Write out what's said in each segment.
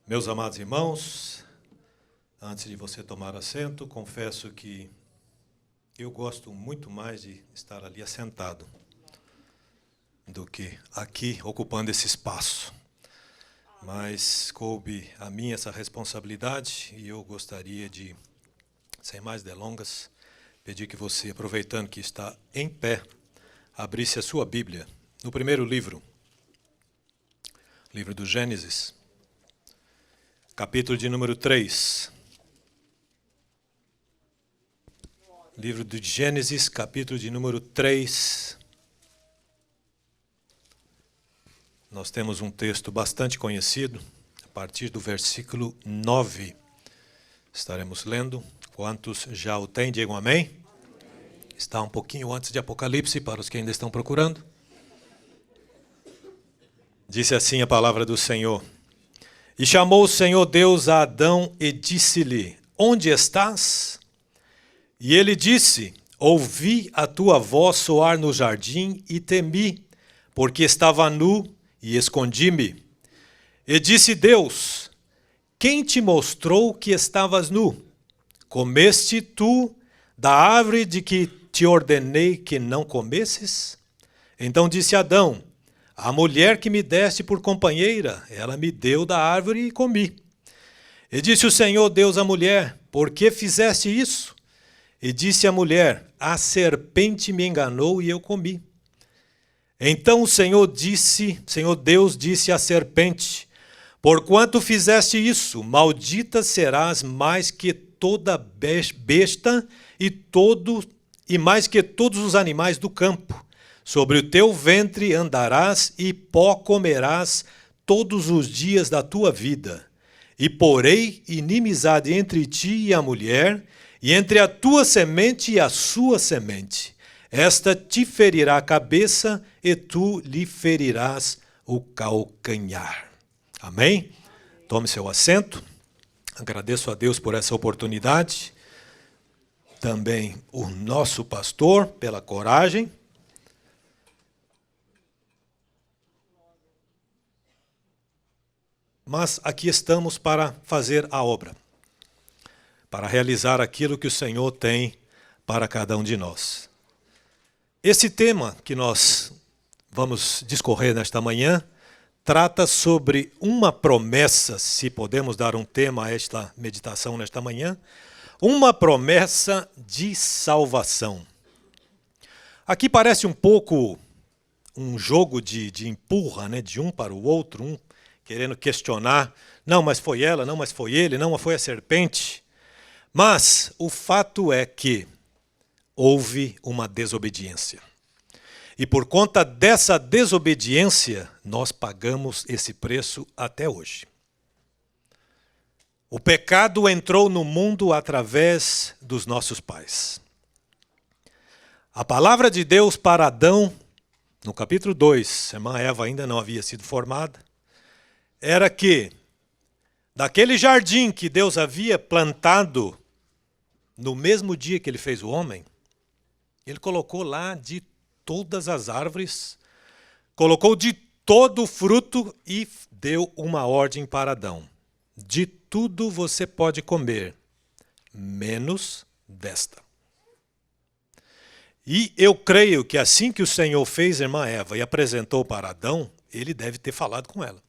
Meus amados irmãos, antes de você tomar assento, confesso que eu gosto muito mais de estar ali assentado do que aqui ocupando esse espaço. Mas coube a mim essa responsabilidade e eu gostaria de, sem mais delongas, pedir que você, aproveitando que está em pé, abrisse a sua Bíblia no primeiro livro do Gênesis, capítulo de número 3. Livro de Gênesis, capítulo de número 3. Nós temos um texto bastante conhecido, a partir do versículo 9. Estaremos lendo. Quantos já o têm, digam amém. Está um pouquinho antes de Apocalipse, para os que ainda estão procurando. Disse assim a palavra do Senhor. E chamou o Senhor Deus a Adão e disse-lhe, onde estás? E ele disse, ouvi a tua voz soar no jardim e temi, porque estava nu e escondi-me. E disse Deus, quem te mostrou que estavas nu? Comeste tu da árvore de que te ordenei que não comesses? Então disse Adão, a mulher que me deste por companheira, ela me deu da árvore e comi. E disse o Senhor Deus à mulher, por que fizeste isso? E disse a mulher, a serpente me enganou e eu comi. Então o Senhor Deus disse à serpente, porquanto fizeste isso, maldita serás mais que toda besta e mais que todos os animais do campo. Sobre o teu ventre andarás e pó comerás todos os dias da tua vida. E porei inimizade entre ti e a mulher, e entre a tua semente e a sua semente. Esta te ferirá a cabeça, e tu lhe ferirás o calcanhar. Amém? Tome seu assento. Agradeço a Deus por essa oportunidade. Também o nosso pastor pela coragem. Mas aqui estamos para fazer a obra, para realizar aquilo que o Senhor tem para cada um de nós. Esse tema que nós vamos discorrer nesta manhã trata sobre uma promessa, se podemos dar um tema a esta meditação nesta manhã, uma promessa de salvação. Aqui parece um pouco um jogo de empurra, né, de um para o outro, um querendo questionar, não, mas foi ela, não, mas foi ele, não, mas foi a serpente. Mas o fato é que houve uma desobediência. E por conta dessa desobediência, nós pagamos esse preço até hoje. O pecado entrou no mundo através dos nossos pais. A palavra de Deus para Adão, no capítulo 2, a irmã Eva ainda não havia sido formada, era que, daquele jardim que Deus havia plantado no mesmo dia que ele fez o homem, ele colocou lá de todas as árvores, colocou de todo o fruto e deu uma ordem para Adão. De tudo você pode comer, menos desta. E eu creio que assim que o Senhor fez a irmã Eva e apresentou para Adão, ele deve ter falado com ela.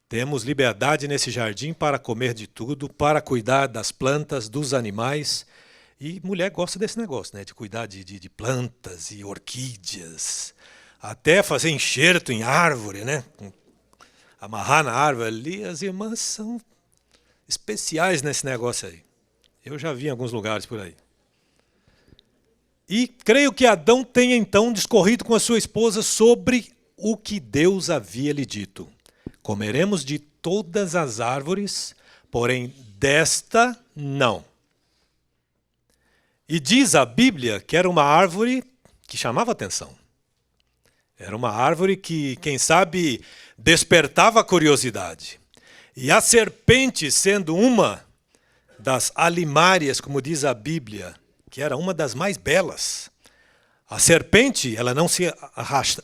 Temos liberdade nesse jardim para comer de tudo, para cuidar das plantas, dos animais. E mulher gosta desse negócio, né? De cuidar de plantas e orquídeas. Até fazer enxerto em árvore, né? Amarrar na árvore ali. As irmãs são especiais nesse negócio aí. Eu já vi em alguns lugares por aí. E creio que Adão tenha então discorrido com a sua esposa sobre o que Deus havia lhe dito. Comeremos de todas as árvores, porém desta não. E diz a Bíblia que era uma árvore que chamava atenção. Era uma árvore que, quem sabe, despertava a curiosidade. E a serpente, sendo uma das alimárias, como diz a Bíblia, que era uma das mais belas. A serpente, ela não se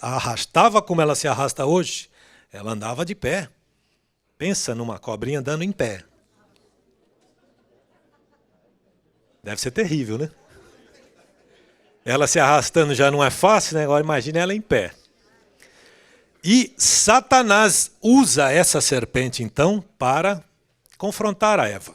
arrastava como ela se arrasta hoje. Ela andava de pé. Pensa numa cobrinha andando em pé. Deve ser terrível, né? Ela se arrastando já não é fácil, né? Agora imagine ela em pé. E Satanás usa essa serpente, então, para confrontar a Eva.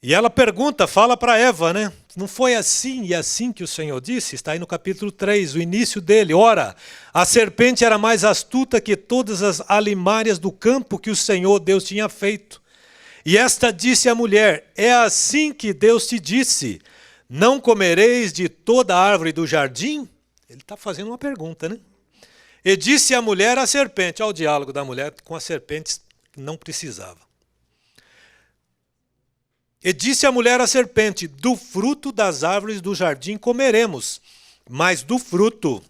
E ela pergunta, fala para Eva, né? Não foi assim e assim que o Senhor disse? Está aí no capítulo 3, o início dele. Ora, a serpente era mais astuta que todas as alimárias do campo que o Senhor Deus tinha feito. E esta disse à mulher, é assim que Deus te disse, não comereis de toda a árvore do jardim? Ele está fazendo uma pergunta, né? E disse a mulher à serpente, ao diálogo da mulher com a serpente, não precisava. E disse a mulher à serpente, do fruto das árvores do jardim comeremos, mas do fruto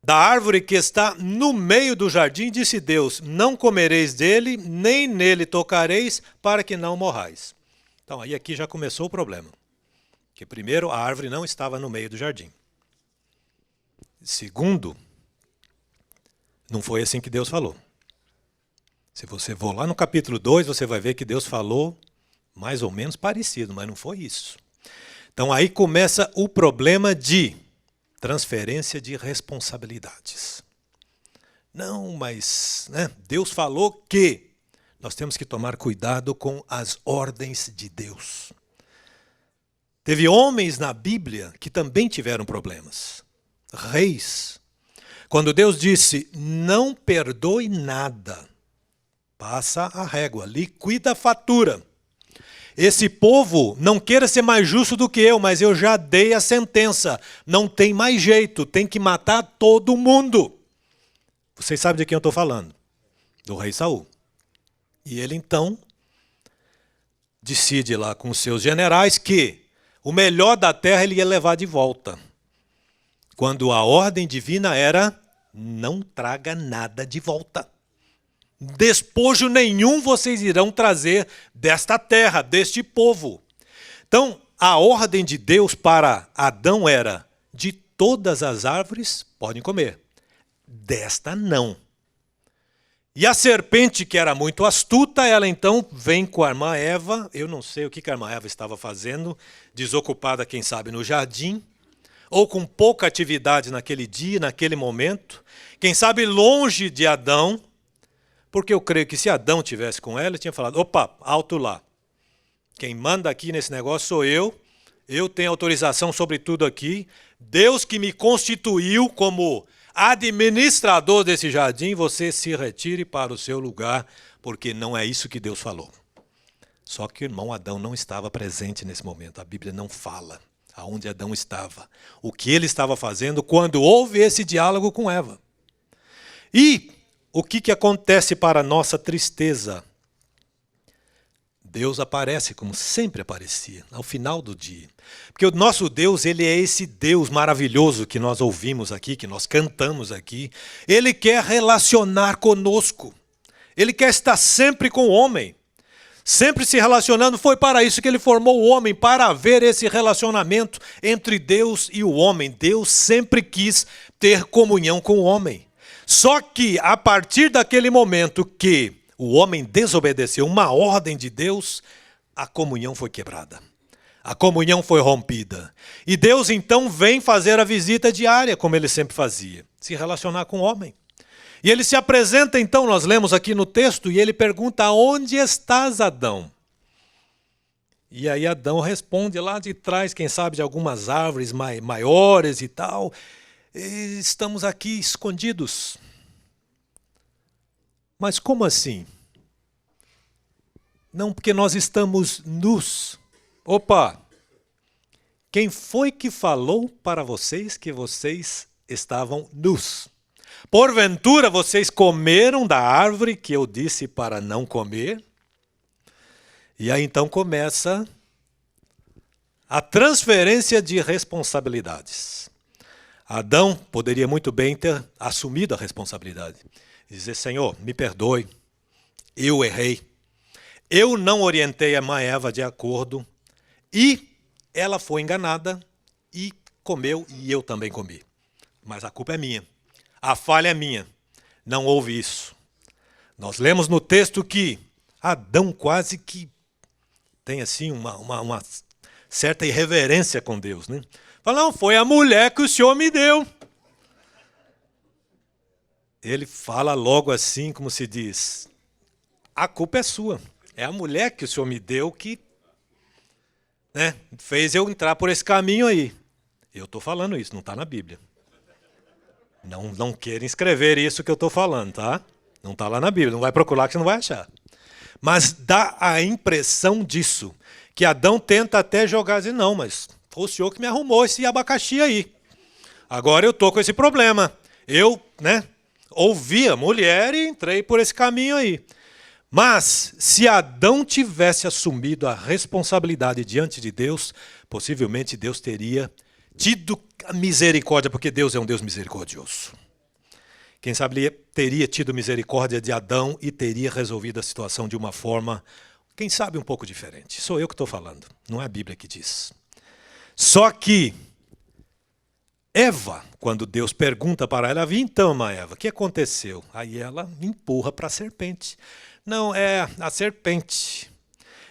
da árvore que está no meio do jardim, disse Deus, não comereis dele, nem nele tocareis, para que não morrais. Então, aí aqui já começou o problema. Que primeiro, a árvore não estava no meio do jardim. Segundo, não foi assim que Deus falou. Se você for lá no capítulo 2, você vai ver que Deus falou mais ou menos parecido, mas não foi isso. Então aí começa o problema de transferência de responsabilidades. Não, mas né, Deus falou que nós temos que tomar cuidado com as ordens de Deus. Teve homens na Bíblia que também tiveram problemas. Reis. Quando Deus disse, não perdoe nada, passa a régua, liquida a fatura. Esse povo não queira ser mais justo do que eu, mas eu já dei a sentença. Não tem mais jeito, tem que matar todo mundo. Vocês sabem de quem eu estou falando? Do rei Saul. E ele então decide lá com os seus generais que o melhor da terra ele ia levar de volta. Quando a ordem divina era, não traga nada de volta. Despojo nenhum vocês irão trazer desta terra, deste povo. Então, a ordem de Deus para Adão era, de todas as árvores podem comer, desta não. E a serpente, que era muito astuta, ela então vem com a irmã Eva, eu não sei o que a irmã Eva estava fazendo, desocupada, quem sabe, no jardim, ou com pouca atividade naquele dia, naquele momento, quem sabe longe de Adão, porque eu creio que se Adão tivesse com ela, ele tinha falado, opa, alto lá. Quem manda aqui nesse negócio sou eu tenho autorização sobre tudo aqui, Deus que me constituiu como administrador desse jardim, você se retire para o seu lugar, porque não é isso que Deus falou. Só que o irmão Adão não estava presente nesse momento, a Bíblia não fala aonde Adão estava, o que ele estava fazendo quando houve esse diálogo com Eva. E o que acontece para a nossa tristeza? Deus aparece como sempre aparecia, ao final do dia. Porque o nosso Deus, ele é esse Deus maravilhoso que nós ouvimos aqui, que nós cantamos aqui. Ele quer relacionar conosco. Ele quer estar sempre com o homem. Sempre se relacionando. Foi para isso que ele formou o homem, para haver esse relacionamento entre Deus e o homem. Deus sempre quis ter comunhão com o homem. Só que a partir daquele momento que o homem desobedeceu uma ordem de Deus, a comunhão foi quebrada. A comunhão foi rompida. E Deus então vem fazer a visita diária, como ele sempre fazia, se relacionar com o homem. E ele se apresenta então, nós lemos aqui no texto, e ele pergunta, onde estás, Adão? E aí Adão responde lá de trás, quem sabe de algumas árvores maiores e tal, e estamos aqui escondidos. Mas como assim? Não, porque nós estamos nus. Opa! Quem foi que falou para vocês que vocês estavam nus? Porventura vocês comeram da árvore que eu disse para não comer? E aí então começa a transferência de responsabilidades. Adão poderia muito bem ter assumido a responsabilidade. Dizer, Senhor, me perdoe, eu errei. Eu não orientei a mãe Eva de acordo e ela foi enganada e comeu e eu também comi. Mas a culpa é minha. A falha é minha. não houve isso. Nós lemos no texto que Adão quase que tem assim uma certa irreverência com Deus, né? Fala, não, foi a mulher que o Senhor me deu. Ele fala logo assim, como se diz, a culpa é sua. É a mulher que o Senhor me deu que, né, fez eu entrar por esse caminho aí. Eu estou falando isso, não está na Bíblia. Não queiram escrever isso que eu estou falando, tá? Não está lá na Bíblia, não vai procurar que você não vai achar. Mas dá a impressão disso, que Adão tenta até jogar assim, não, mas foi o Senhor que me arrumou esse abacaxi aí. Agora eu estou com esse problema. Eu, né, ouvi a mulher e entrei por esse caminho aí. Mas, se Adão tivesse assumido a responsabilidade diante de Deus, possivelmente Deus teria tido misericórdia, porque Deus é um Deus misericordioso. Quem sabe ele teria tido misericórdia de Adão e teria resolvido a situação de uma forma, quem sabe, um pouco diferente. Sou eu que estou falando, não é a Bíblia que diz. Só que Eva, quando Deus pergunta para ela, então, Eva, o que aconteceu? Aí ela empurra para a serpente. Não, é a serpente.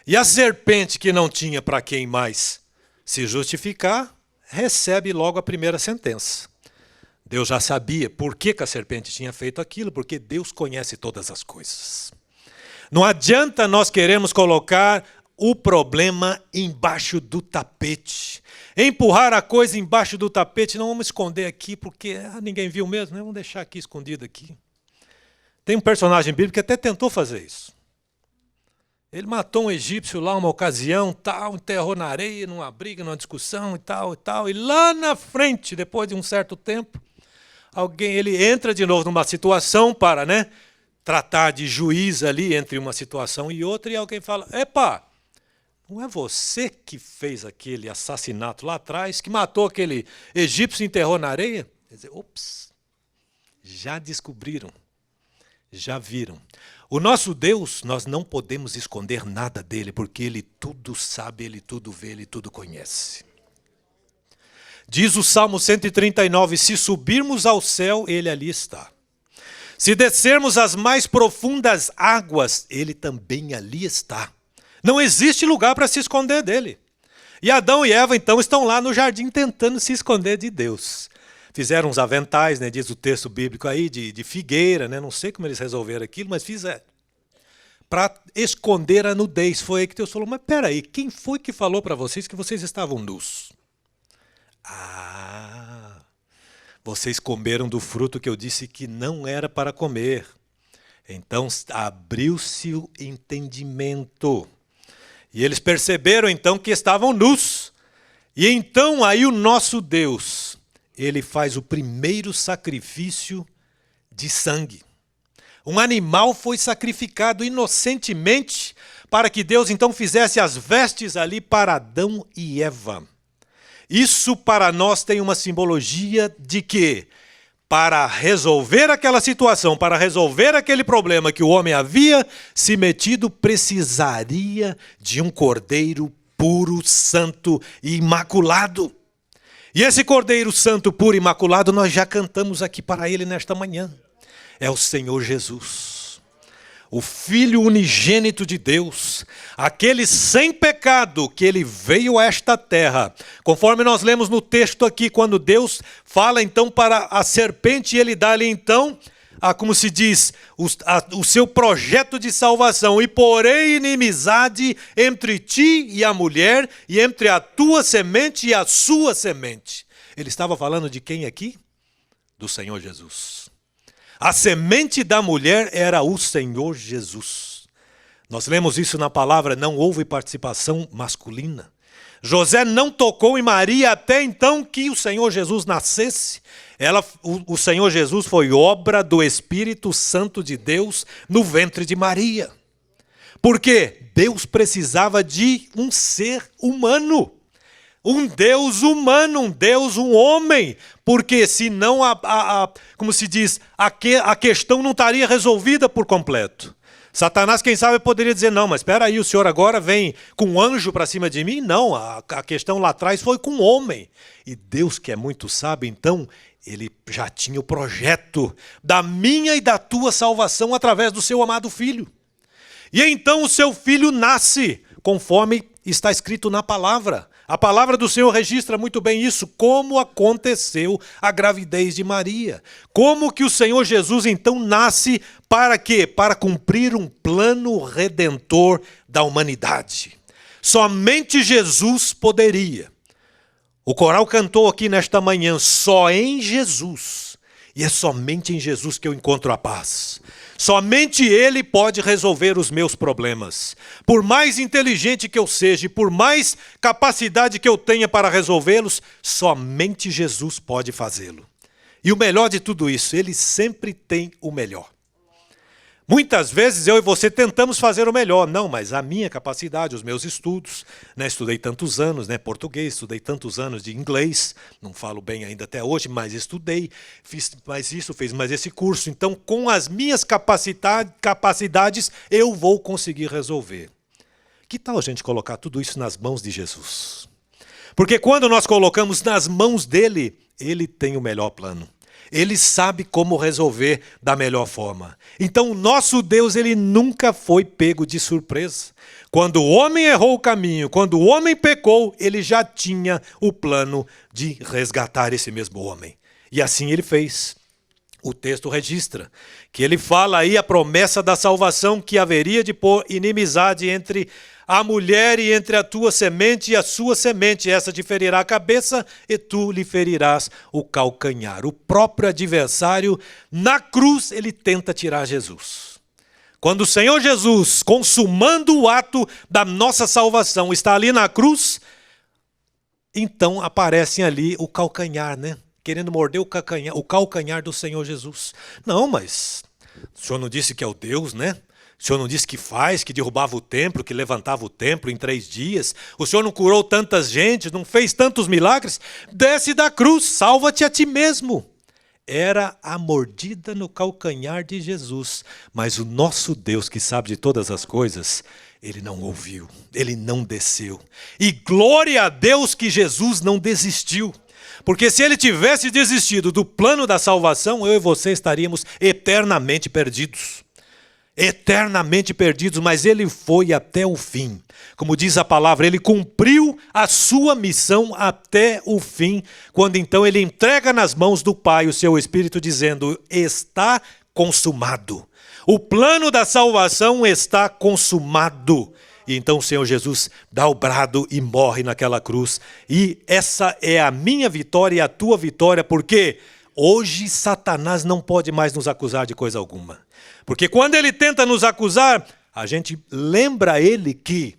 E a serpente que não tinha para quem mais se justificar, recebe logo a primeira sentença. Deus já sabia por que a serpente tinha feito aquilo, porque Deus conhece todas as coisas. Não adianta nós queremos colocar o problema embaixo do tapete. Empurrar a coisa embaixo do tapete, não vamos esconder aqui, porque ninguém viu mesmo, né? Vamos deixar aqui escondido aqui. Tem um personagem bíblico que até tentou fazer isso. Ele matou um egípcio lá uma ocasião, tal, enterrou na areia, numa briga, numa discussão e tal, e tal. E lá na frente, depois de um certo tempo, ele entra de novo numa situação para, né, tratar de juiz ali entre uma situação e outra, e alguém fala, epa, não é você que fez aquele assassinato lá atrás, que matou aquele egípcio e enterrou na areia? Quer dizer, ops, já descobriram, já viram. O nosso Deus, nós não podemos esconder nada dele, porque ele tudo sabe, ele tudo vê, ele tudo conhece. Diz o Salmo 139, se subirmos ao céu, ele ali está. Se descermos as mais profundas águas, ele também ali está. Não existe lugar para se esconder dele. E Adão e Eva, então, estão lá no jardim tentando se esconder de Deus. Fizeram uns aventais, né, diz o texto bíblico aí, de figueira, né, não sei como eles resolveram aquilo, mas fizeram. Para esconder a nudez. Foi aí que Deus falou, mas peraí, quem foi que falou para vocês que vocês estavam nus? Vocês comeram do fruto que eu disse que não era para comer. Então abriu-se o entendimento. E eles perceberam então que estavam nus. E então aí o nosso Deus, ele faz o primeiro sacrifício de sangue. Um animal foi sacrificado inocentemente para que Deus então fizesse as vestes ali para Adão e Eva. Isso para nós tem uma simbologia de que, para resolver aquela situação, para resolver aquele problema que o homem havia se metido, precisaria de um cordeiro puro, santo e imaculado. E esse cordeiro santo, puro e imaculado, nós já cantamos aqui para ele nesta manhã. É o Senhor Jesus. O Filho unigênito de Deus, aquele sem pecado que ele veio a esta terra. Conforme nós lemos no texto aqui, quando Deus fala então para a serpente, ele dá-lhe então, como se diz, o seu projeto de salvação. E porém inimizade entre ti e a mulher, e entre a tua semente e a sua semente. Ele estava falando de quem aqui? Do Senhor Jesus. A semente da mulher era o Senhor Jesus. Nós lemos isso na palavra, não houve participação masculina. José não tocou em Maria até então que o Senhor Jesus nascesse. O Senhor Jesus foi obra do Espírito Santo de Deus no ventre de Maria. Porque Deus precisava de um ser humano. Um Deus humano, um homem, porque senão, como se diz, a questão não estaria resolvida por completo. Satanás, quem sabe, poderia dizer, não, mas espera aí, o senhor agora vem com um anjo para cima de mim? Não, a questão lá atrás foi com um homem. E Deus, que é muito sábio, então, ele já tinha o projeto da minha e da tua salvação através do seu amado filho. E então o seu filho nasce, conforme está escrito na palavra. A palavra do Senhor registra muito bem isso, como aconteceu a gravidez de Maria. Como que o Senhor Jesus então nasce para quê? Para cumprir um plano redentor da humanidade. Somente Jesus poderia. O coral cantou aqui nesta manhã, só em Jesus. E é somente em Jesus que eu encontro a paz. Somente Ele pode resolver os meus problemas. Por mais inteligente que eu seja, e por mais capacidade que eu tenha para resolvê-los, somente Jesus pode fazê-lo. E o melhor de tudo isso, Ele sempre tem o melhor. Muitas vezes eu e você tentamos fazer o melhor. Não, mas a minha capacidade, os meus estudos, né? Estudei tantos anos, né? Português, estudei tantos anos de inglês, não falo bem ainda até hoje, mas estudei, fiz mais isso, fiz mais esse curso. Então, com as minhas capacidades, eu vou conseguir resolver. Que tal a gente colocar tudo isso nas mãos de Jesus? Porque quando nós colocamos nas mãos dele, ele tem o melhor plano. Ele sabe como resolver da melhor forma. Então, o nosso Deus, ele nunca foi pego de surpresa. Quando o homem errou o caminho, quando o homem pecou, ele já tinha o plano de resgatar esse mesmo homem. E assim ele fez. O texto registra que ele fala aí a promessa da salvação que haveria de pôr inimizade entre a mulher e entre a tua semente e a sua semente. Essa te ferirá a cabeça e tu lhe ferirás o calcanhar. O próprio adversário, na cruz, ele tenta tirar Jesus. Quando o Senhor Jesus, consumando o ato da nossa salvação, está ali na cruz, então aparecem ali o calcanhar, né? Querendo morder o calcanhar do Senhor Jesus. Não, mas o Senhor não disse que é o Deus, né? O Senhor não disse que faz, que derrubava o templo, que levantava o templo em 3 dias. O Senhor não curou tantas gente, não fez tantos milagres. Desce da cruz, salva-te a ti mesmo. Era a mordida no calcanhar de Jesus. Mas o nosso Deus, que sabe de todas as coisas, ele não ouviu, ele não desceu. E glória a Deus que Jesus não desistiu. Porque se ele tivesse desistido do plano da salvação, eu e você estaríamos eternamente perdidos. Eternamente perdidos, mas ele foi até o fim. Como diz a palavra, ele cumpriu a sua missão até o fim, quando então ele entrega nas mãos do Pai o seu Espírito, dizendo, está consumado. O plano da salvação está consumado. E então o Senhor Jesus dá o brado e morre naquela cruz. E essa é a minha vitória e a tua vitória, porque hoje Satanás não pode mais nos acusar de coisa alguma. Porque quando ele tenta nos acusar, a gente lembra ele que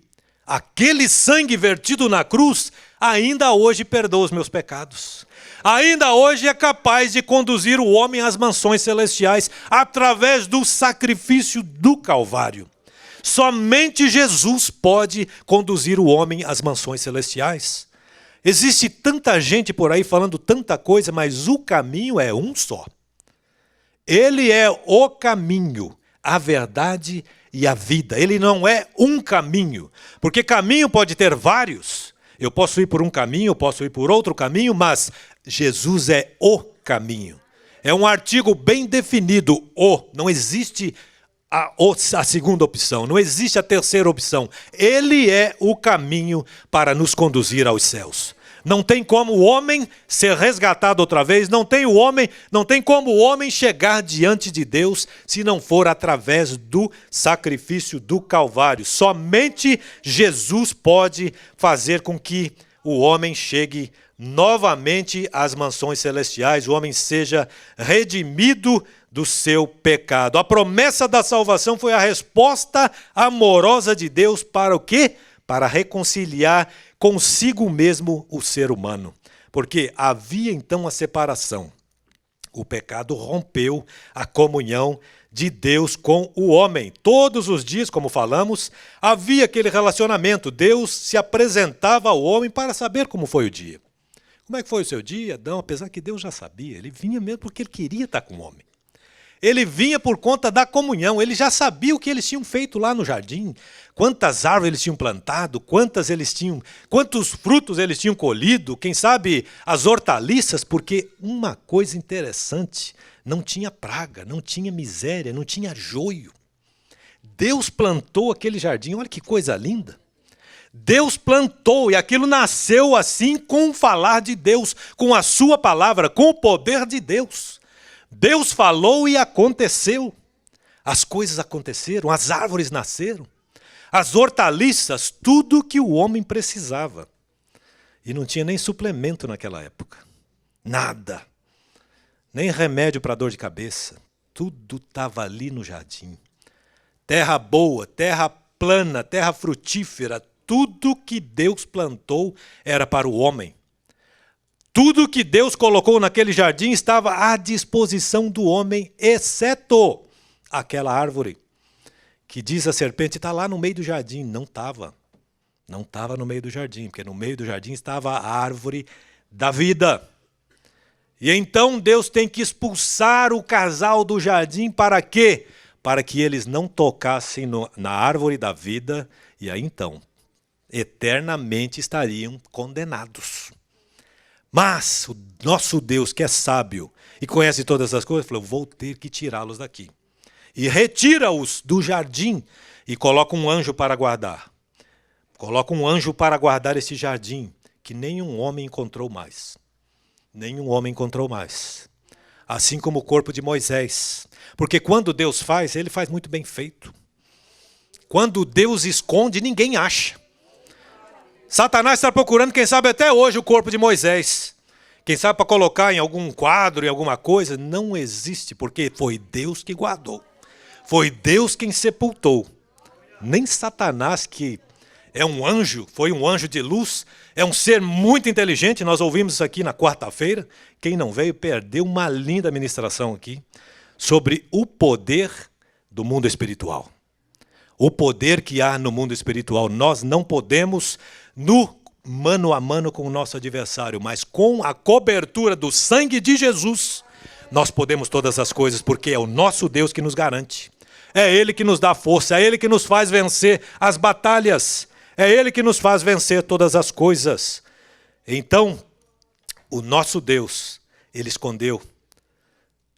aquele sangue vertido na cruz ainda hoje perdoa os meus pecados. Ainda hoje é capaz de conduzir o homem às mansões celestiais através do sacrifício do Calvário. Somente Jesus pode conduzir o homem às mansões celestiais. Existe tanta gente por aí falando tanta coisa, mas o caminho é um só. Ele é o caminho, a verdade e a vida. Ele não é um caminho, porque caminho pode ter vários. Eu posso ir por um caminho, eu posso ir por outro caminho, mas Jesus é o caminho. É um artigo bem definido, o. Não existe a segunda opção, não existe a terceira opção. Ele é o caminho para nos conduzir aos céus. Não tem como o homem ser resgatado outra vez, não tem como o homem chegar diante de Deus se não for através do sacrifício do Calvário. Somente Jesus pode fazer com que o homem chegue novamente às mansões celestiais, o homem seja redimido do seu pecado. A promessa da salvação foi a resposta amorosa de Deus para o quê? Para reconciliar consigo mesmo o ser humano. Porque havia então a separação. O pecado rompeu a comunhão de Deus com o homem. Todos os dias, como falamos, havia aquele relacionamento. Deus se apresentava ao homem para saber como foi o dia. Como é que foi o seu dia? Não, apesar que Deus já sabia. Ele vinha mesmo porque ele queria estar com o homem. ele vinha por conta da comunhão. Ele já sabia o que eles tinham feito lá no jardim, quantas árvores eles tinham plantado, quantos frutos eles tinham colhido, quem sabe as hortaliças, porque uma coisa interessante, não tinha praga, não tinha miséria, não tinha joio. Deus plantou aquele jardim, olha que coisa linda. Deus plantou e aquilo nasceu assim com o falar de Deus, com a sua palavra, com o poder de Deus. Deus falou e aconteceu. As coisas aconteceram, as árvores nasceram, as hortaliças, tudo que o homem precisava. E não tinha nem suplemento naquela época. Nada. Nem remédio para dor de cabeça. Tudo estava ali no jardim. Terra boa, terra plana, terra frutífera, tudo que Deus plantou era para o homem. Tudo que Deus colocou naquele jardim estava à disposição do homem, exceto aquela árvore que diz a serpente está lá no meio do jardim. Não estava. Não estava no meio do jardim, porque no meio do jardim estava a árvore da vida. E então Deus tem que expulsar o casal do jardim para quê? Para que eles não tocassem na árvore da vida e aí então eternamente estariam condenados. Mas o nosso Deus, que é sábio e conhece todas as coisas, falou, vou ter que tirá-los daqui. E retira-os do jardim e coloca um anjo para guardar. Coloca um anjo para guardar esse jardim, que nenhum homem encontrou mais. Nenhum homem encontrou mais. Assim como o corpo de Moisés. Porque quando Deus faz, ele faz muito bem feito. Quando Deus esconde, ninguém acha. Satanás está procurando, quem sabe até hoje, o corpo de Moisés. Quem sabe para colocar em algum quadro, em alguma coisa. Não existe, porque foi Deus que guardou. Foi Deus quem sepultou. Nem Satanás, que é um anjo, foi um anjo de luz, é um ser muito inteligente. Nós ouvimos isso aqui na quarta-feira. Quem não veio perdeu uma linda ministração aqui sobre o poder do mundo espiritual. O poder que há no mundo espiritual. Nós não podemos no mano a mano com o nosso adversário, mas com a cobertura do sangue de Jesus, nós podemos todas as coisas, porque é o nosso Deus que nos garante. É Ele que nos dá força, é Ele que nos faz vencer as batalhas, é Ele que nos faz vencer todas as coisas. Então, o nosso Deus, Ele escondeu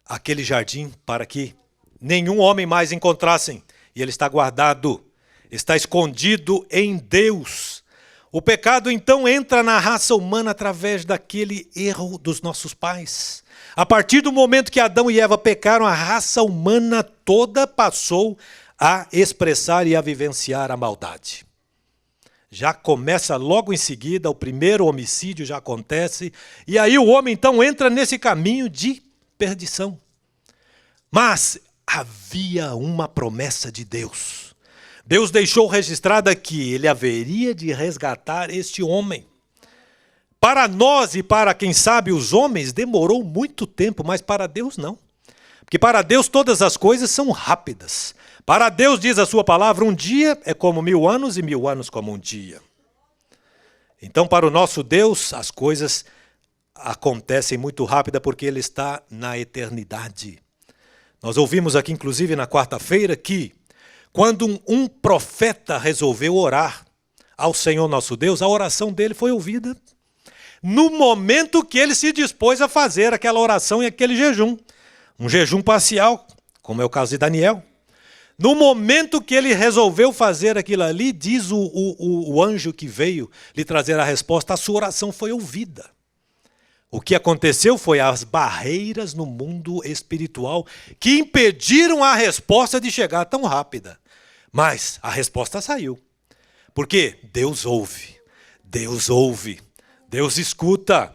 aquele jardim para que nenhum homem mais encontrassem, e ele está guardado, está escondido em Deus. O pecado, então, entra na raça humana através daquele erro dos nossos pais. A partir do momento que Adão e Eva pecaram, a raça humana toda passou a expressar e a vivenciar a maldade. Já começa logo em seguida, o primeiro homicídio já acontece, e aí o homem, então, entra nesse caminho de perdição. Mas havia uma promessa de Deus. Deus deixou registrada que ele haveria de resgatar este homem. Para nós e para, quem sabe, os homens, demorou muito tempo, mas para Deus não. Porque para Deus todas as coisas são rápidas. Para Deus, diz a sua palavra, um dia é como 1000 anos e 1000 anos como um dia. Então, para o nosso Deus, as coisas acontecem muito rápida porque Ele está na eternidade. Nós ouvimos aqui, inclusive, na quarta-feira, que quando um profeta resolveu orar ao Senhor nosso Deus, a oração dele foi ouvida no momento que ele se dispôs a fazer aquela oração e aquele jejum. Um jejum parcial, como é o caso de Daniel. No momento que ele resolveu fazer aquilo ali, diz o anjo que veio lhe trazer a resposta, a sua oração foi ouvida. O que aconteceu foi as barreiras no mundo espiritual que impediram a resposta de chegar tão rápida. Mas a resposta saiu. Porque Deus ouve, Deus ouve, Deus escuta.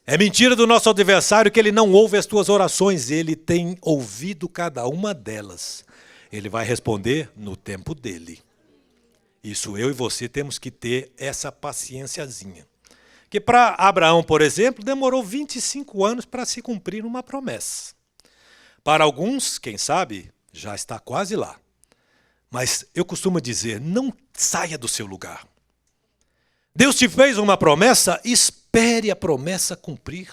É mentira do nosso adversário que ele não ouve as tuas orações. Ele tem ouvido cada uma delas. Ele vai responder no tempo dele. Isso eu e você temos que ter essa paciênciazinha. Que para Abraão, por exemplo, demorou 25 anos para se cumprir uma promessa. Para alguns, quem sabe, já está quase lá. Mas eu costumo dizer, não saia do seu lugar. Deus te fez uma promessa, espere a promessa cumprir.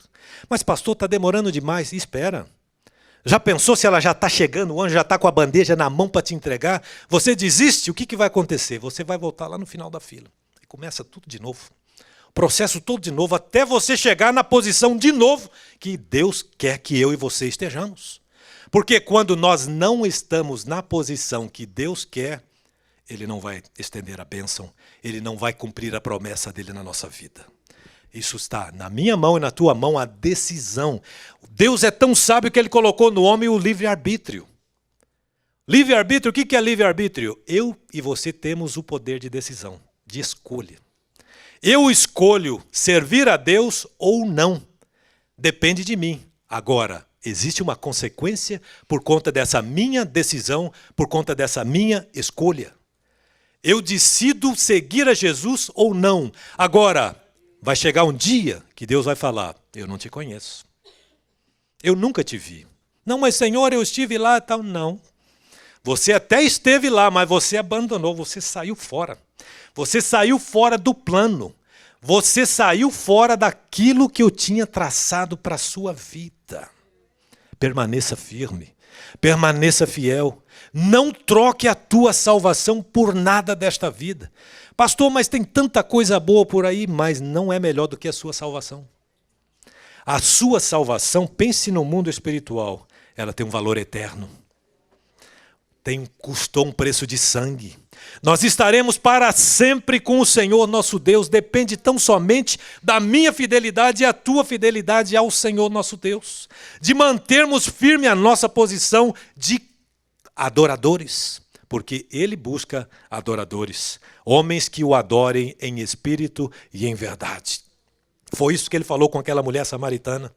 Mas pastor, está demorando demais. Espera. Já pensou se ela já está chegando, o anjo já está com a bandeja na mão para te entregar? Você desiste, o que vai acontecer? Você vai voltar lá no final da fila. E começa tudo de novo. O processo todo de novo, até você chegar na posição de novo que Deus quer que eu e você estejamos. Porque quando nós não estamos na posição que Deus quer, Ele não vai estender a bênção, Ele não vai cumprir a promessa dEle na nossa vida. Isso está na minha mão e na tua mão, a decisão. Deus é tão sábio que Ele colocou no homem o livre-arbítrio. Livre-arbítrio, o que é livre-arbítrio? Eu e você temos o poder de decisão, de escolha. Eu escolho servir a Deus ou não. Depende de mim. Agora, existe uma consequência por conta dessa minha decisão, por conta dessa minha escolha. Eu decido seguir a Jesus ou não. Agora, vai chegar um dia que Deus vai falar, eu não te conheço. Eu nunca te vi. Não, mas Senhor, eu estive lá e tal. Não. Você até esteve lá, mas você abandonou, você saiu fora. Você saiu fora do plano. Você saiu fora daquilo que eu tinha traçado para a sua vida. Permaneça firme. Permaneça fiel. Não troque a tua salvação por nada desta vida. Pastor, mas tem tanta coisa boa por aí, mas não é melhor do que a sua salvação. A sua salvação, pense no mundo espiritual, ela tem um valor eterno. Custou um preço de sangue. Nós estaremos para sempre com o Senhor nosso Deus. Depende tão somente da minha fidelidade e a tua fidelidade ao Senhor nosso Deus. De mantermos firme a nossa posição de adoradores. Porque Ele busca adoradores. Homens que o adorem em espírito e em verdade. Foi isso que Ele falou com aquela mulher samaritana.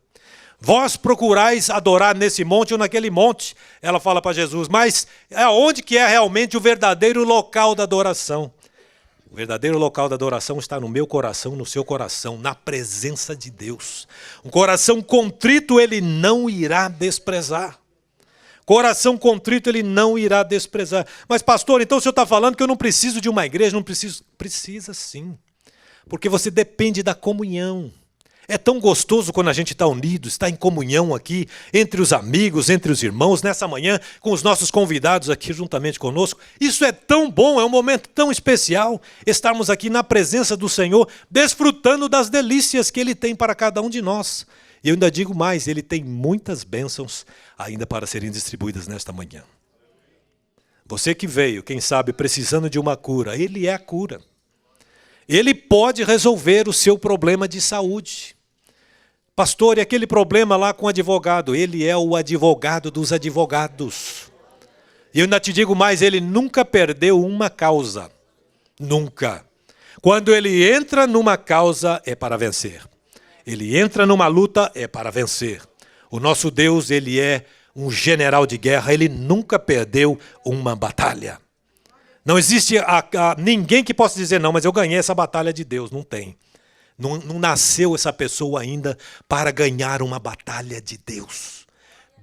Vós procurais adorar nesse monte ou naquele monte. Ela fala para Jesus, mas onde que é realmente o verdadeiro local da adoração? O verdadeiro local da adoração está no meu coração, no seu coração, na presença de Deus. Um coração contrito Ele não irá desprezar. Coração contrito Ele não irá desprezar. Mas pastor, então o senhor está falando que eu não preciso de uma igreja? Não preciso. Precisa sim. Porque você depende da comunhão. É tão gostoso quando a gente está unido, está em comunhão aqui, entre os amigos, entre os irmãos, nessa manhã, com os nossos convidados aqui juntamente conosco. Isso é tão bom, é um momento tão especial, estarmos aqui na presença do Senhor, desfrutando das delícias que Ele tem para cada um de nós. E eu ainda digo mais, Ele tem muitas bênçãos ainda para serem distribuídas nesta manhã. Você que veio, quem sabe, precisando de uma cura, Ele é a cura. Ele pode resolver o seu problema de saúde. Pastor, e aquele problema lá com o advogado? Ele é o advogado dos advogados. E eu ainda te digo mais, Ele nunca perdeu uma causa. Nunca. Quando Ele entra numa causa, é para vencer. Ele entra numa luta, é para vencer. O nosso Deus, Ele é um general de guerra, Ele nunca perdeu uma batalha. Não existe ninguém que possa dizer, não, mas eu ganhei essa batalha de Deus. Não tem. Não nasceu essa pessoa ainda para ganhar uma batalha de Deus.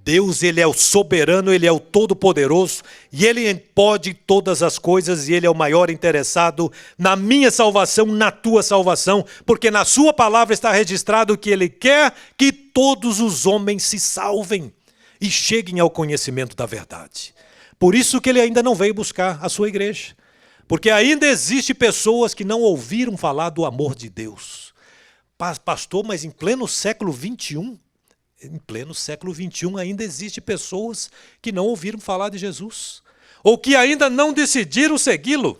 Deus, Ele é o soberano, Ele é o todo-poderoso, e Ele pode todas as coisas, e Ele é o maior interessado na minha salvação, na tua salvação, porque na sua palavra está registrado que Ele quer que todos os homens se salvem e cheguem ao conhecimento da verdade. Por isso que Ele ainda não veio buscar a sua igreja. Porque ainda existe pessoas que não ouviram falar do amor de Deus. Pastor, mas em pleno século XXI, ainda existe pessoas que não ouviram falar de Jesus. Ou que ainda não decidiram segui-lo.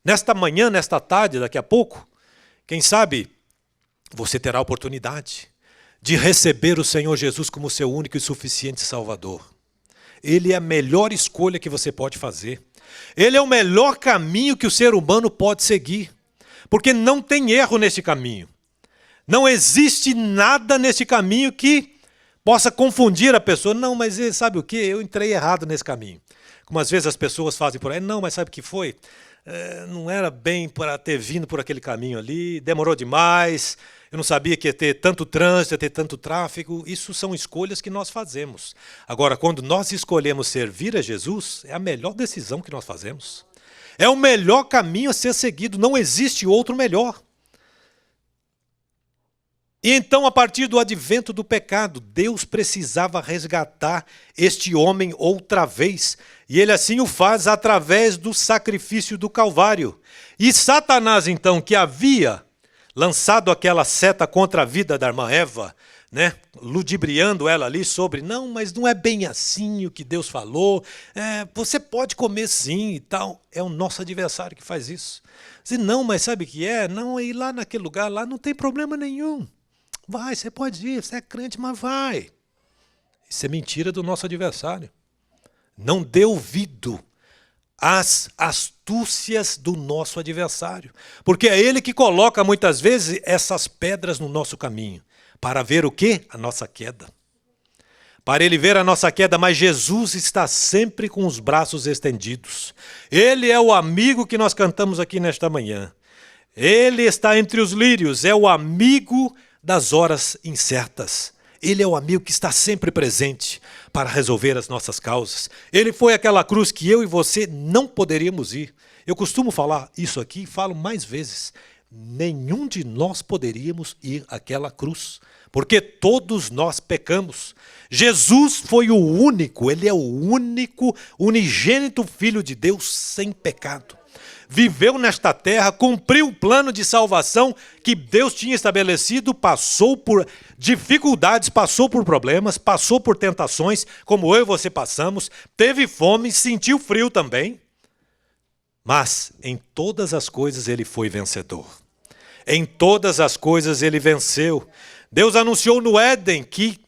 Nesta manhã, nesta tarde, daqui a pouco, quem sabe você terá a oportunidade de receber o Senhor Jesus como seu único e suficiente Salvador. Ele é a melhor escolha que você pode fazer. Ele é o melhor caminho que o ser humano pode seguir. Porque não tem erro nesse caminho. Não existe nada nesse caminho que possa confundir a pessoa. Não, mas sabe o quê? Eu entrei errado nesse caminho. Como às vezes as pessoas fazem por aí. Não, mas sabe o que foi? Não era bem para ter vindo por aquele caminho ali. Demorou demais. Eu não sabia que ia ter tanto trânsito, ia ter tanto tráfego. Isso são escolhas que nós fazemos. Agora, quando nós escolhemos servir a Jesus, é a melhor decisão que nós fazemos. É o melhor caminho a ser seguido. Não existe outro melhor. E então, a partir do advento do pecado, Deus precisava resgatar este homem outra vez. E ele assim o faz através do sacrifício do Calvário. E Satanás, então, que havia lançado aquela seta contra a vida da irmã Eva, né, ludibriando ela ali sobre, não, mas não é bem assim o que Deus falou, você pode comer sim e tal. É o nosso adversário que faz isso. Diz, não, mas sabe o que é? Não, ir lá naquele lugar, lá não tem problema nenhum. Vai, você pode ir, você é crente, mas vai. Isso é mentira do nosso adversário. Não dê ouvido às astúcias do nosso adversário. Porque é ele que coloca muitas vezes essas pedras no nosso caminho. Para ver o quê? A nossa queda. Para ele ver a nossa queda, mas Jesus está sempre com os braços estendidos. Ele é o amigo que nós cantamos aqui nesta manhã. Ele está entre os lírios, é o amigo das horas incertas. Ele é o amigo que está sempre presente para resolver as nossas causas. Ele foi aquela cruz que eu e você não poderíamos ir. Eu costumo falar isso aqui e falo mais vezes. Nenhum de nós poderíamos ir àquela cruz, porque todos nós pecamos. Jesus foi o único, ele é o único, unigênito Filho de Deus sem pecado. Viveu nesta terra, cumpriu o plano de salvação que Deus tinha estabelecido, passou por dificuldades, passou por problemas, passou por tentações, como eu e você passamos, teve fome, sentiu frio também, mas em todas as coisas ele foi vencedor. Em todas as coisas ele venceu. Deus anunciou no Éden que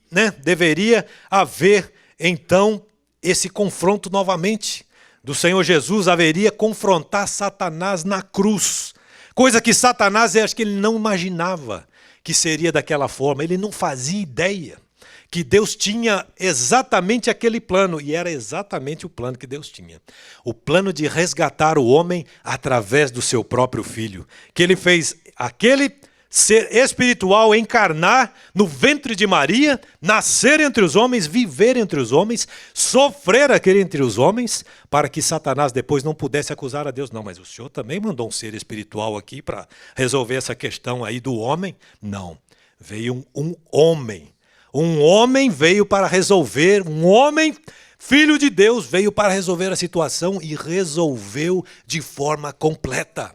deveria haver então esse confronto novamente. Do Senhor Jesus haveria confrontar Satanás na cruz. Coisa que Satanás, acho que ele não imaginava que seria daquela forma. Ele não fazia ideia que Deus tinha exatamente aquele plano. E era exatamente o plano que Deus tinha. O plano de resgatar o homem através do seu próprio filho. Que ele fez aquele ser espiritual encarnar no ventre de Maria, nascer entre os homens, viver entre os homens, sofrer aquele entre os homens, para que Satanás depois não pudesse acusar a Deus. Não, mas o Senhor também mandou um ser espiritual aqui para resolver essa questão aí do homem? Não, veio um homem. Um homem veio para resolver, um homem, filho de Deus, veio para resolver a situação e resolveu de forma completa.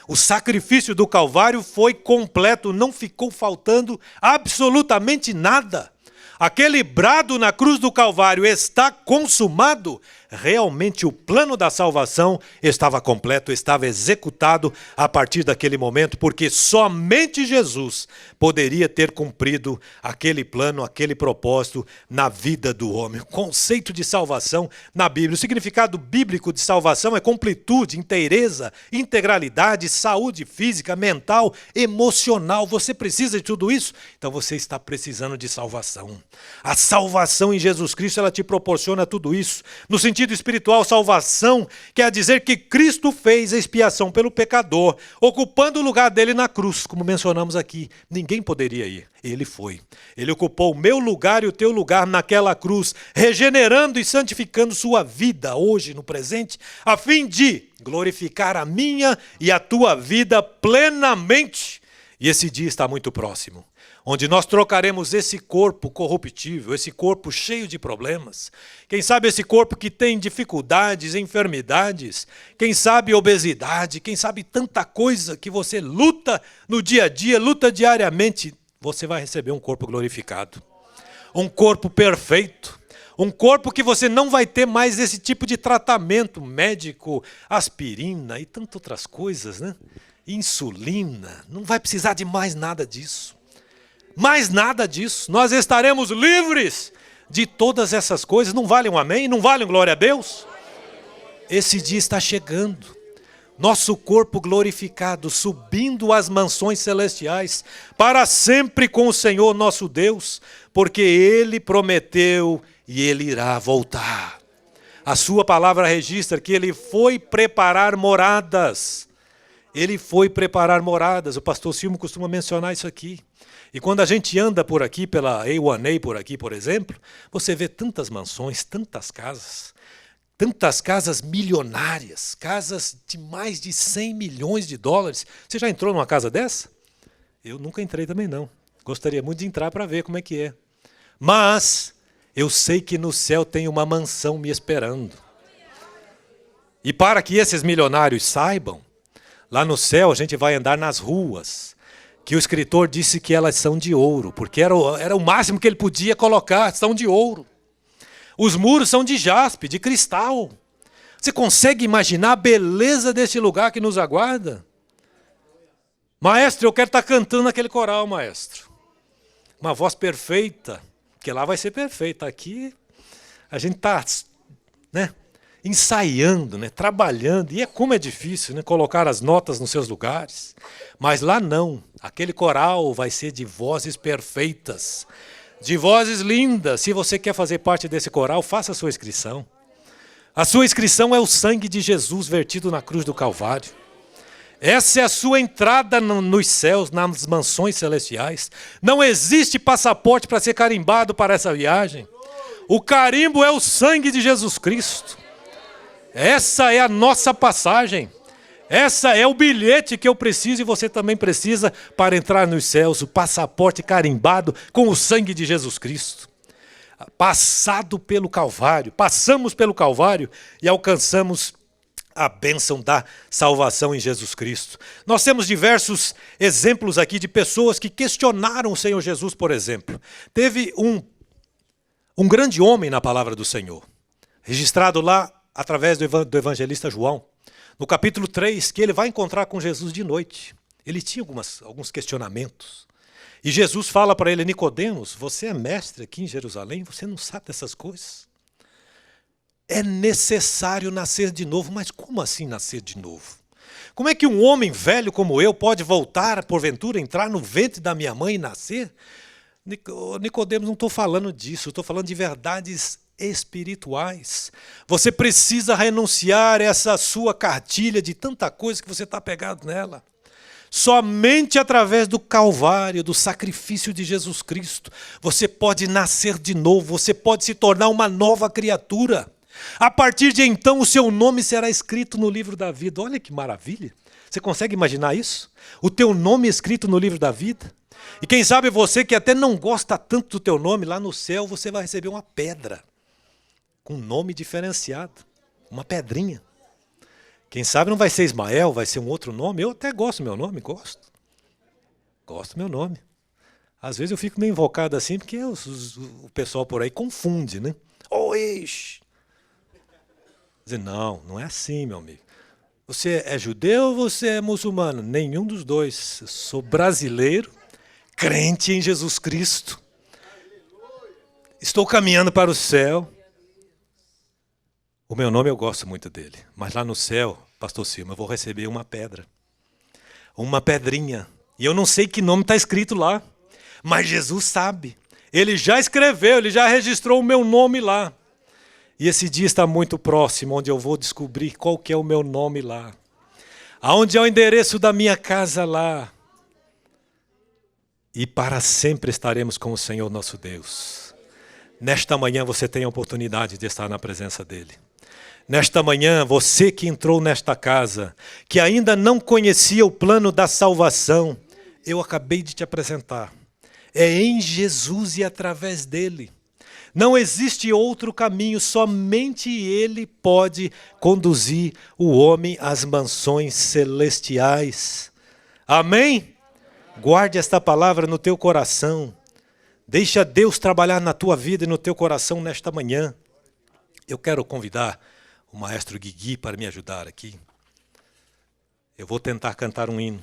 O sacrifício do Calvário foi completo, não ficou faltando absolutamente nada. Aquele brado na cruz do Calvário está consumado. Realmente o plano da salvação estava completo, estava executado a partir daquele momento, porque somente Jesus poderia ter cumprido aquele plano, aquele propósito na vida do homem. O conceito de salvação na Bíblia, o significado bíblico de salvação é completude, inteireza, integralidade, saúde física, mental, emocional. Você precisa de tudo isso? Então você está precisando de salvação. A salvação em Jesus Cristo, ela te proporciona tudo isso. No sentido espiritual, salvação quer dizer que Cristo fez a expiação pelo pecador, ocupando o lugar dele na cruz, como mencionamos aqui. Ninguém poderia ir. Ele foi. Ele ocupou o meu lugar e o teu lugar naquela cruz, regenerando e santificando sua vida hoje, no presente, a fim de glorificar a minha e a tua vida plenamente. E esse dia está muito próximo, onde nós trocaremos esse corpo corruptível, esse corpo cheio de problemas, quem sabe esse corpo que tem dificuldades, enfermidades, quem sabe obesidade, quem sabe tanta coisa que você luta no dia a dia, luta diariamente, você vai receber um corpo glorificado, um corpo perfeito, um corpo que você não vai ter mais esse tipo de tratamento médico, aspirina e tantas outras coisas, insulina, não vai precisar de mais nada disso. Mais nada disso. Nós estaremos livres de todas essas coisas. Não vale um amém? Não vale um glória a Deus? Esse dia está chegando. Nosso corpo glorificado, subindo às mansões celestiais, para sempre com o Senhor nosso Deus, porque Ele prometeu e Ele irá voltar. A sua palavra registra que Ele foi preparar moradas. Ele foi preparar moradas. O pastor Silmo costuma mencionar isso aqui. E quando a gente anda por aqui, pela A1A por aqui, por exemplo, você vê tantas mansões, tantas casas milionárias, casas de mais de 100 milhões de dólares. Você já entrou numa casa dessa? Eu nunca entrei também não. Gostaria muito de entrar para ver como é que é. Mas eu sei que no céu tem uma mansão me esperando. E para que esses milionários saibam, lá no céu a gente vai andar nas ruas, que o escritor disse que elas são de ouro, porque era o máximo que ele podia colocar, são de ouro. Os muros são de jaspe, de cristal. Você consegue imaginar a beleza desse lugar que nos aguarda? Maestro, eu quero estar cantando aquele coral, maestro. Uma voz perfeita, porque lá vai ser perfeita. Aqui a gente está, né, ensaiando, né, trabalhando. E como é difícil, né, colocar as notas nos seus lugares. Mas lá não. Aquele coral vai ser de vozes perfeitas, de vozes lindas. Se você quer fazer parte desse coral, faça a sua inscrição. A sua inscrição é o sangue de Jesus vertido na cruz do Calvário. Essa é a sua entrada nos céus, nas mansões celestiais. Não existe passaporte para ser carimbado para essa viagem. O carimbo é o sangue de Jesus Cristo. Essa é a nossa passagem. Essa é o bilhete que eu preciso e você também precisa para entrar nos céus. O passaporte carimbado com o sangue de Jesus Cristo. Passado pelo Calvário, passamos pelo Calvário e alcançamos a bênção da salvação em Jesus Cristo. Nós temos diversos exemplos aqui de pessoas que questionaram o Senhor Jesus, por exemplo. Teve um grande homem na palavra do Senhor, registrado lá através do evangelista João, no capítulo 3, que ele vai encontrar com Jesus de noite. Ele tinha alguns questionamentos. E Jesus fala para ele: Nicodemos, você é mestre aqui em Jerusalém, você não sabe dessas coisas? É necessário nascer de novo. Mas como assim nascer de novo? Como é que um homem velho como eu pode voltar, porventura, entrar no ventre da minha mãe e nascer? Nicodemos, não estou falando disso, estou falando de verdades espirituais. Você precisa renunciar a essa sua cartilha de tanta coisa que você está pegado nela. Somente através do Calvário, do sacrifício de Jesus Cristo, você pode nascer de novo, você pode se tornar uma nova criatura. A partir de então, o seu nome será escrito no livro da vida. Olha que maravilha! Você consegue imaginar isso? O teu nome escrito no livro da vida? E quem sabe você que até não gosta tanto do teu nome, lá no céu você vai receber uma pedra com um nome diferenciado, uma pedrinha. Quem sabe não vai ser Ismael, vai ser um outro nome. Eu até gosto do meu nome, gosto. Gosto do meu nome. Às vezes eu fico meio invocado assim, porque o pessoal por aí confunde, né? Oish! Dizer, não é assim, meu amigo. Você é judeu ou você é muçulmano? Nenhum dos dois. Eu sou brasileiro, crente em Jesus Cristo. Estou caminhando para o céu. O meu nome eu gosto muito dele. Mas lá no céu, pastor Silva, eu vou receber uma pedra. Uma pedrinha. E eu não sei que nome está escrito lá. Mas Jesus sabe. Ele já escreveu, ele já registrou o meu nome lá. E esse dia está muito próximo, onde eu vou descobrir qual que é o meu nome lá. Aonde é o endereço da minha casa lá. E para sempre estaremos com o Senhor nosso Deus. Nesta manhã você tem a oportunidade de estar na presença dEle. Nesta manhã, você que entrou nesta casa, que ainda não conhecia o plano da salvação, eu acabei de te apresentar. É em Jesus e através dEle. Não existe outro caminho, somente Ele pode conduzir o homem às mansões celestiais. Amém? Guarde esta palavra no teu coração. Deixa Deus trabalhar na tua vida e no teu coração nesta manhã. Eu quero convidar o maestro Guigui para me ajudar aqui. Eu vou tentar cantar um hino.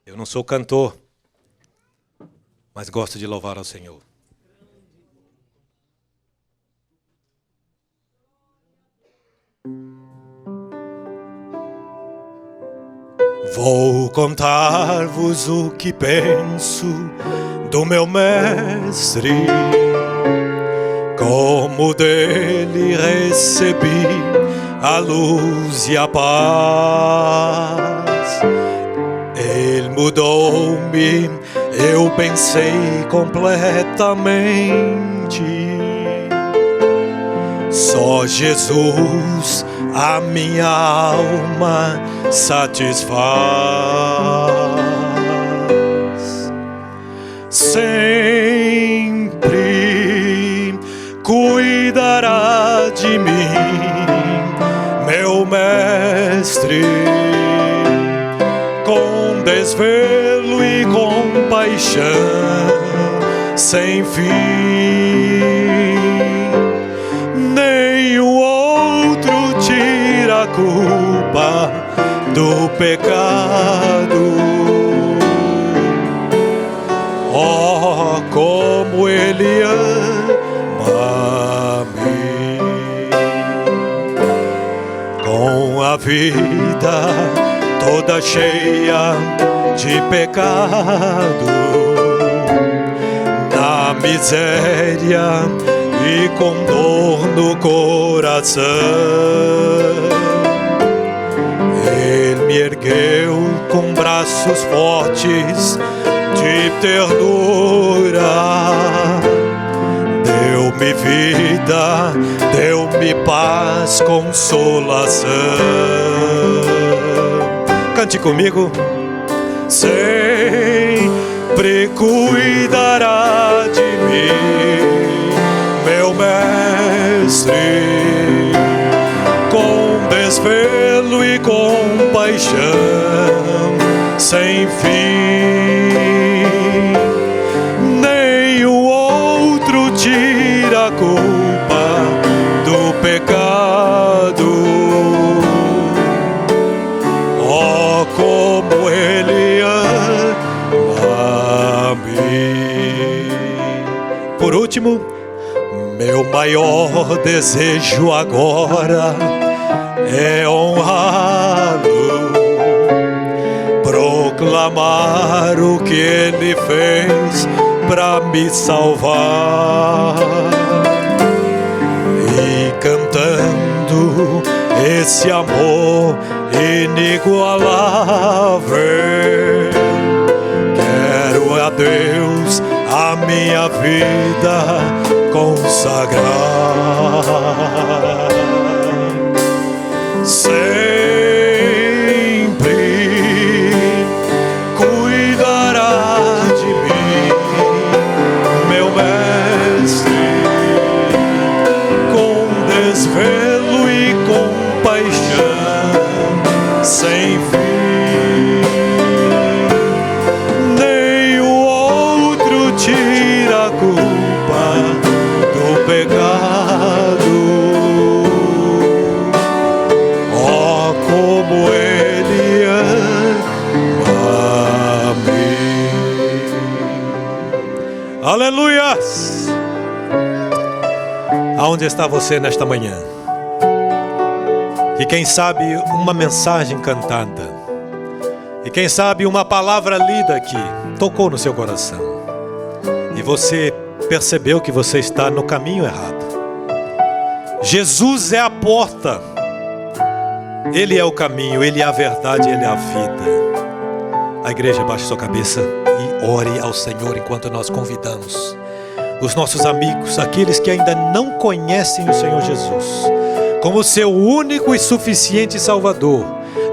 Eu não sou cantor, mas gosto de louvar ao Senhor. Vou contar-vos o que penso do meu mestre, como dele recebi a luz e a paz. Ele mudou-me, eu pensei completamente. Só Jesus a minha alma satisfaz. Sempre cuidará de mim, meu mestre, com desvelo e compaixão sem fim. Nenhum outro tira a culpa do pecado. Oh, como Ele ama-me. Com a vida toda cheia de pecado, na miséria e com dor no coração, Ele me ergueu com braços fortes de ternura, deu-me vida, deu-me paz, consolação. Cante comigo. Sempre cuidará de mim, meu mestre, com desvelo e compaixão sem fim. Nenhum outro tira a culpa do pecado. Oh, como Ele ama-me. Por último, meu maior desejo agora é honrá-lo, proclamar o que Ele fez para me salvar, e cantando esse amor inigualável, quero a Deus a minha vida consagrar. Sempre cuidará de mim, meu mestre, com desvelo e compaixão sem fim. Nenhum outro tira a culpa do pecado. Oh, como Ele ama-me. Aleluias! Aonde está você nesta manhã? E quem sabe uma mensagem cantada, e quem sabe uma palavra lida aqui tocou no seu coração, e você percebeu que você está no caminho errado. Jesus é a porta, Ele é o caminho, Ele é a verdade, Ele é a vida. A igreja, baixe sua cabeça e ore ao Senhor enquanto nós convidamos os nossos amigos, aqueles que ainda não conhecem o Senhor Jesus como seu único e suficiente Salvador.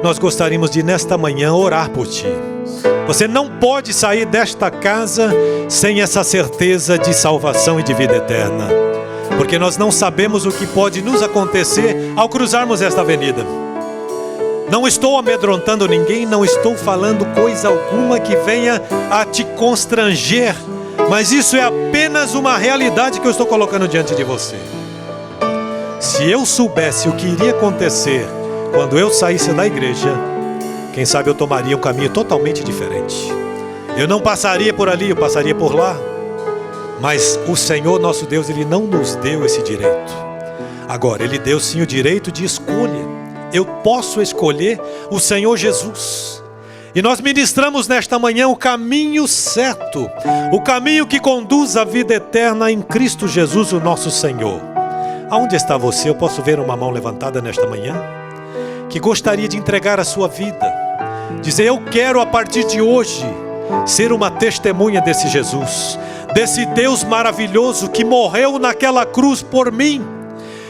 Nós gostaríamos de nesta manhã orar por ti. Você não pode sair desta casa sem essa certeza de salvação e de vida eterna, porque nós não sabemos o que pode nos acontecer ao cruzarmos esta avenida. Não estou amedrontando ninguém, não estou falando coisa alguma que venha a te constranger, mas isso é apenas uma realidade que eu estou colocando diante de você. Se eu soubesse o que iria acontecer quando eu saísse da igreja, quem sabe eu tomaria um caminho totalmente diferente. Eu não passaria por ali, eu passaria por lá. Mas o Senhor nosso Deus, Ele não nos deu esse direito. Agora, Ele deu sim o direito de escolha. Eu posso escolher o Senhor Jesus. E nós ministramos nesta manhã o caminho certo, o caminho que conduz à vida eterna em Cristo Jesus, o nosso Senhor. Aonde está você? Eu posso ver uma mão levantada nesta manhã que gostaria de entregar a sua vida, dizer: eu quero a partir de hoje ser uma testemunha desse Jesus, desse Deus maravilhoso que morreu naquela cruz por mim.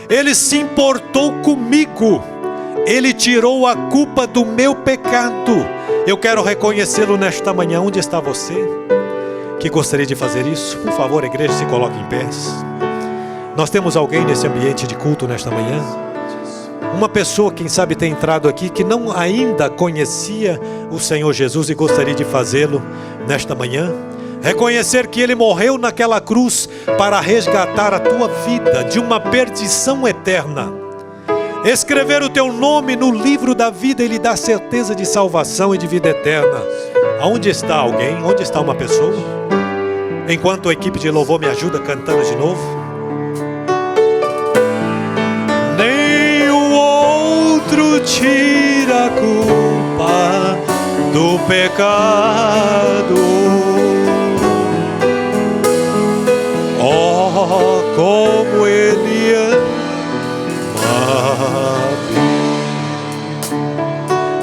Ele se importou comigo, Ele tirou a culpa do meu pecado. Eu quero reconhecê-lo nesta manhã. Onde está você que gostaria de fazer isso? Por favor, a igreja, se coloque em pés. Nós temos alguém nesse ambiente de culto nesta manhã? Uma pessoa, quem sabe, tem entrado aqui que não ainda conhecia o Senhor Jesus e gostaria de fazê-lo nesta manhã. Reconhecer que Ele morreu naquela cruz para resgatar a tua vida de uma perdição eterna. Escrever o teu nome no livro da vida e lhe dar certeza de salvação e de vida eterna. Aonde está alguém? Onde está uma pessoa? Enquanto a equipe de louvor me ajuda cantando de novo. Nenhum outro tira a culpa do pecado. Oh, como Ele ama.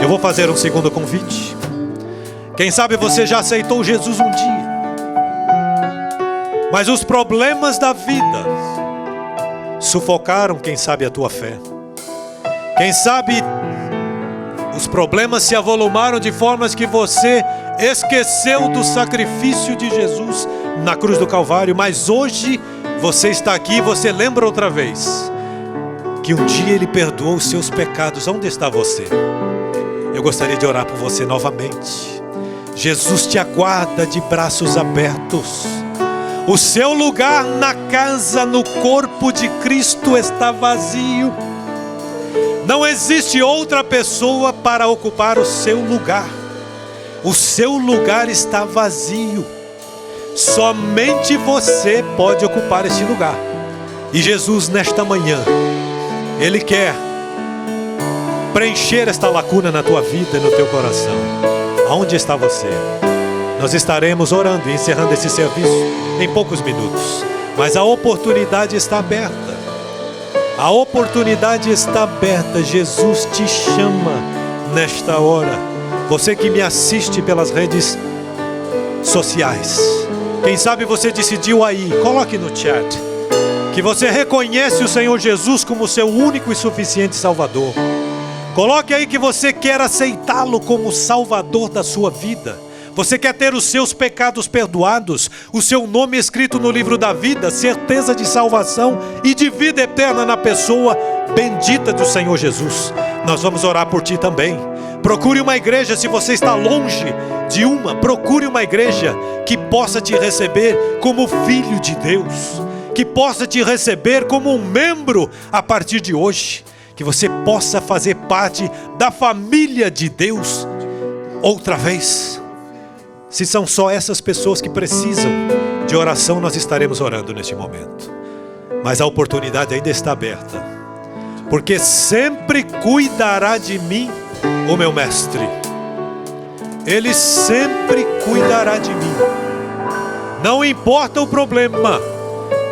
Eu vou fazer um segundo convite. Quem sabe você já aceitou Jesus um dia, mas os problemas da vida sufocaram, quem sabe, a tua fé. Quem sabe os problemas se avolumaram de formas que você esqueceu do sacrifício de Jesus na cruz do Calvário. Mas hoje você está aqui e você lembra outra vez que um dia Ele perdoou os seus pecados. Onde está você? Eu gostaria de orar por você novamente. Jesus te aguarda de braços abertos. O seu lugar na casa, no corpo de Cristo está vazio. Não existe outra pessoa para ocupar o seu lugar. O seu lugar está vazio. Somente você pode ocupar esse lugar. E Jesus, nesta manhã, Ele quer preencher esta lacuna na tua vida e no teu coração. Aonde está você? Nós estaremos orando e encerrando esse serviço em poucos minutos. Mas a oportunidade está aberta. A oportunidade está aberta. Jesus te chama nesta hora. Você que me assiste pelas redes sociais, quem sabe você decidiu aí, coloque no chat que você reconhece o Senhor Jesus como seu único e suficiente Salvador. Coloque aí que você quer aceitá-lo como Salvador da sua vida. Você quer ter os seus pecados perdoados, o seu nome escrito no livro da vida, certeza de salvação e de vida eterna na pessoa bendita do Senhor Jesus. Nós vamos orar por ti também. Procure uma igreja. Se você está longe de uma, procure uma igreja que possa te receber como filho de Deus, que possa te receber como um membro a partir de hoje, que você possa fazer parte da família de Deus outra vez. Se são só essas pessoas que precisam de oração, nós estaremos orando neste momento. Mas a oportunidade ainda está aberta, porque sempre cuidará de mim o meu mestre. Ele sempre cuidará de mim. Não importa o problema,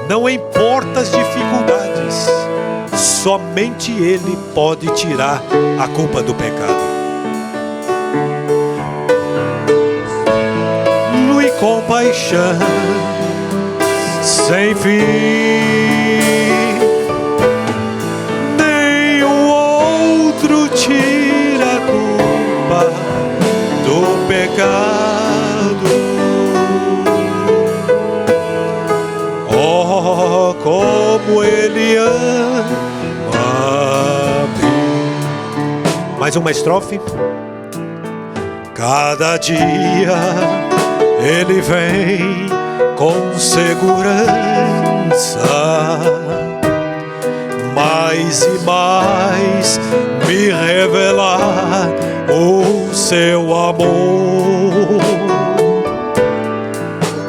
não importa as dificuldades, somente Ele pode tirar a culpa do pecado. E compaixão sem fim, nenhum outro tira a culpa do pecado. Oh, como Ele ama-me. Mais uma estrofe. Cada dia Ele vem com segurança, mais e mais me revelar o seu amor.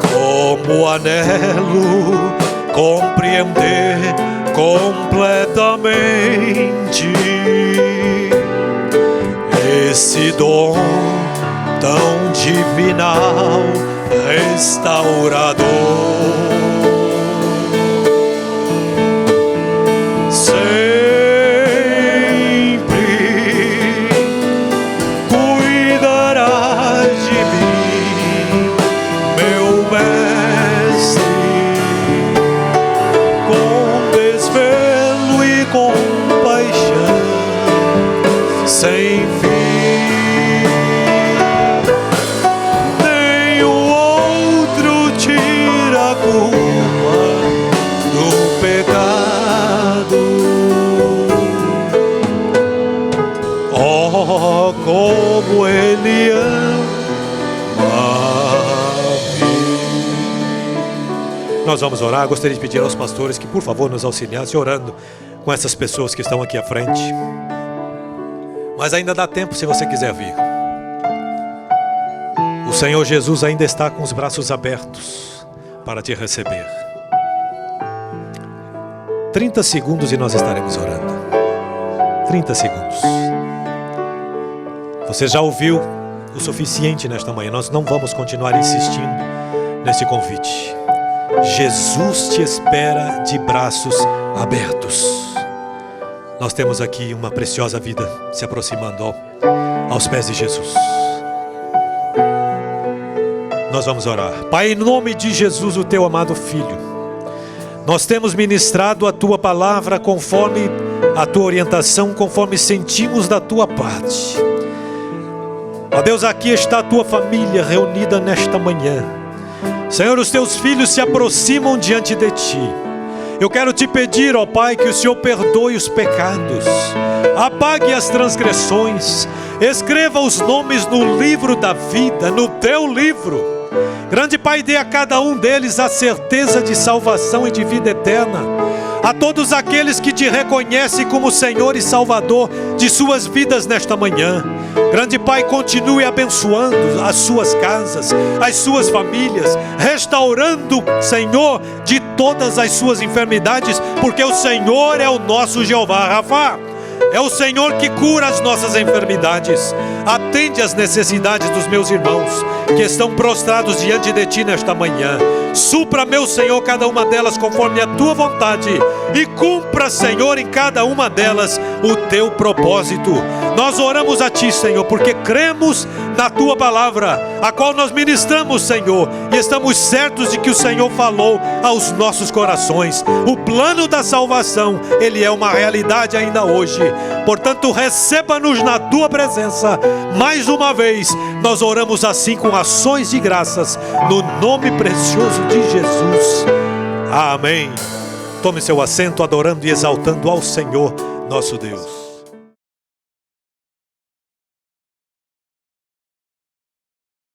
Como anelo compreender completamente esse dom tão divinal, restaurador. Sempre cuidará de mim, meu mestre, com desvelo e compaixão. nós vamos orar. Gostaria de pedir aos pastores que, por favor, nos auxiliassem orando com essas pessoas que estão aqui à frente. Mas ainda dá tempo se você quiser vir. O Senhor Jesus ainda está com os braços abertos para te receber. 30 segundos e nós estaremos orando. 30 segundos. Você já ouviu o suficiente nesta manhã. Nós não vamos continuar insistindo nesse convite. Jesus te espera de braços abertos. Nós temos aqui uma preciosa vida se aproximando aos pés de Jesus. Nós vamos orar. Pai, em nome de Jesus, o teu amado Filho, nós temos ministrado a tua palavra conforme a tua orientação, conforme sentimos da tua parte. Ó Deus, aqui está a tua família reunida nesta manhã. Senhor, os teus filhos se aproximam diante de ti. Eu quero te pedir, ó Pai, que o Senhor perdoe os pecados, apague as transgressões, escreva os nomes no livro da vida, no teu livro. Grande Pai, dê a cada um deles a certeza de salvação e de vida eterna. A todos aqueles que te reconhecem como Senhor e Salvador de suas vidas nesta manhã. Grande Pai, continue abençoando as suas casas, as suas famílias, restaurando, Senhor, de todas as suas enfermidades, porque o Senhor é o nosso Jeová Rafa. É o Senhor que cura as nossas enfermidades. Atende às necessidades dos meus irmãos que estão prostrados diante de ti nesta manhã. Supra, meu Senhor, cada uma delas conforme a tua vontade, e cumpra, Senhor, em cada uma delas o teu propósito. Nós oramos a ti, Senhor, porque cremos na tua palavra, a qual nós ministramos, Senhor, e estamos certos de que o Senhor falou aos nossos corações. O plano da salvação, ele é uma realidade ainda hoje. Portanto, receba-nos na tua presença. Mais uma vez, nós oramos assim com ações de graças, no nome precioso de Jesus. Amém. Tome seu assento, adorando e exaltando ao Senhor, nosso Deus.